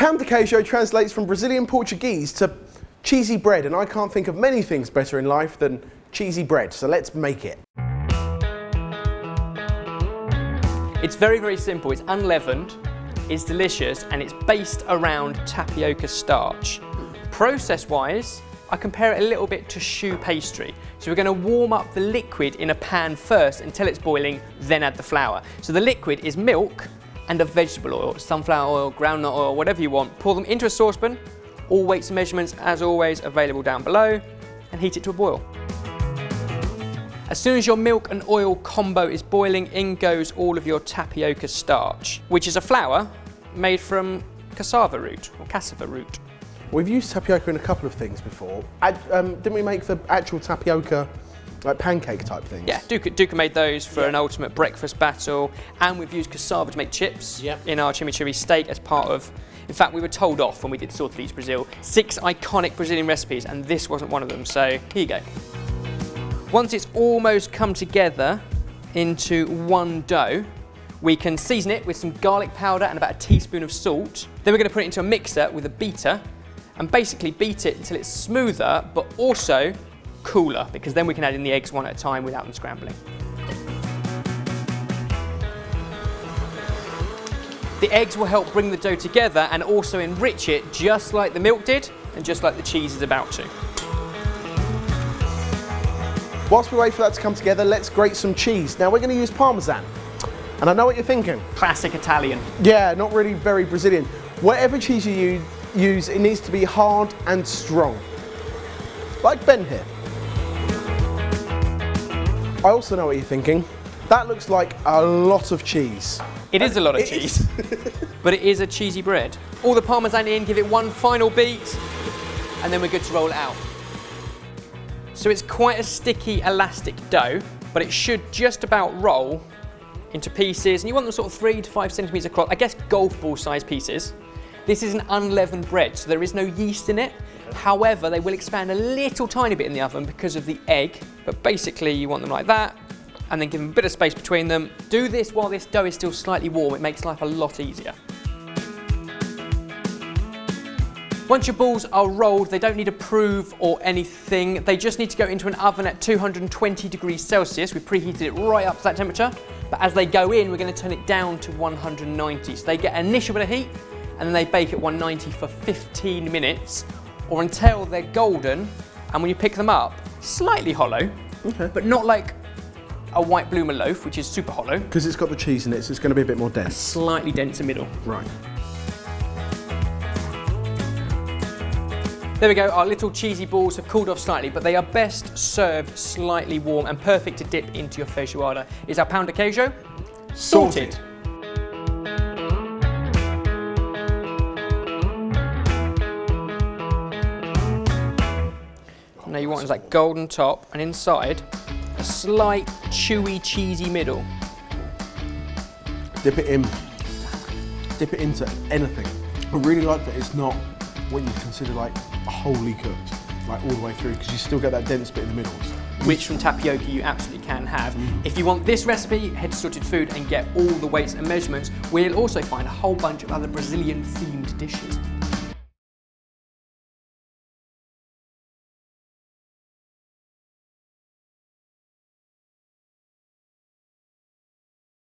Pão De Queijo translates from Brazilian Portuguese to cheesy bread, and I can't think of many things better in life than cheesy bread, so let's make it. It's very, very simple. It's unleavened, it's delicious, and it's based around tapioca starch. Process-wise, I compare it a little bit to choux pastry. So we're going to warm up the liquid in a pan first until it's boiling, then add the flour. So the liquid is milk and a vegetable oil, sunflower oil, groundnut oil, whatever you want. Pour them into a saucepan, all weights and measurements as always available down below, and heat it to a boil. As soon as your milk and oil combo is boiling, in goes all of your tapioca starch, which is a flour made from cassava root or cassava root. We've used tapioca in a couple of things before. Didn't we make the actual tapioca like pancake type things? Yeah, Duca made those for an ultimate breakfast battle, and we've used cassava to make chips in our chimichurri steak as part of, in fact we were told off when we did Sauteed Brazil, 6 iconic Brazilian recipes, and this wasn't one of them, so here you go. Once it's almost come together into one dough, we can season it with some garlic powder and about a teaspoon of salt. Then we're going to put it into a mixer with a beater and basically beat it until it's smoother but also cooler, because then we can add in the eggs one at a time without them scrambling. The eggs will help bring the dough together and also enrich it just like the milk did and just like the cheese is about to. Whilst we wait for that to come together, let's grate some cheese. Now we're going to use Parmesan. And I know what you're thinking. Classic Italian. Yeah, not really very Brazilian. Whatever cheese you use, it needs to be hard and strong. Like Ben here. I also know what you're thinking. That looks like a lot of cheese. It is a lot of cheese, but it is a cheesy bread. All the Parmesan in, give it one final beat, and then we're good to roll it out. So it's quite a sticky, elastic dough, but it should just about roll into pieces, and you want them sort of 3 to 5 centimetres across, I guess golf ball sized pieces. This is an unleavened bread, so there is no yeast in it. However, they will expand a little tiny bit in the oven because of the egg, but basically you want them like that, and then give them a bit of space between them. Do this while this dough is still slightly warm, it makes life a lot easier. Once your balls are rolled, they don't need to prove or anything. They just need to go into an oven at 220 degrees Celsius. We preheated it right up to that temperature. But as they go in, we're going to turn it down to 190. So they get an initial bit of heat, and then they bake at 190 for 15 minutes, or until they're golden. And when you pick them up, slightly hollow, but not like a white bloomer loaf, which is super hollow. Because it's got the cheese in it, so it's going to be a bit more dense. Slightly denser middle. Right. There we go, our little cheesy balls have cooled off slightly, but they are best served slightly warm and perfect to dip into your feijoada. Is our Pão De Queijo sorted? Now you want like golden top, and inside a slight chewy, cheesy middle. Dip it in. Dip it into anything. I really like that it's not what you consider like wholly cooked, like all the way through, because you still get that dense bit in the middle. Which from tapioca you absolutely can have. If you want this recipe, head to Sorted Food and get all the weights and measurements, where you'll also find a whole bunch of other Brazilian themed dishes.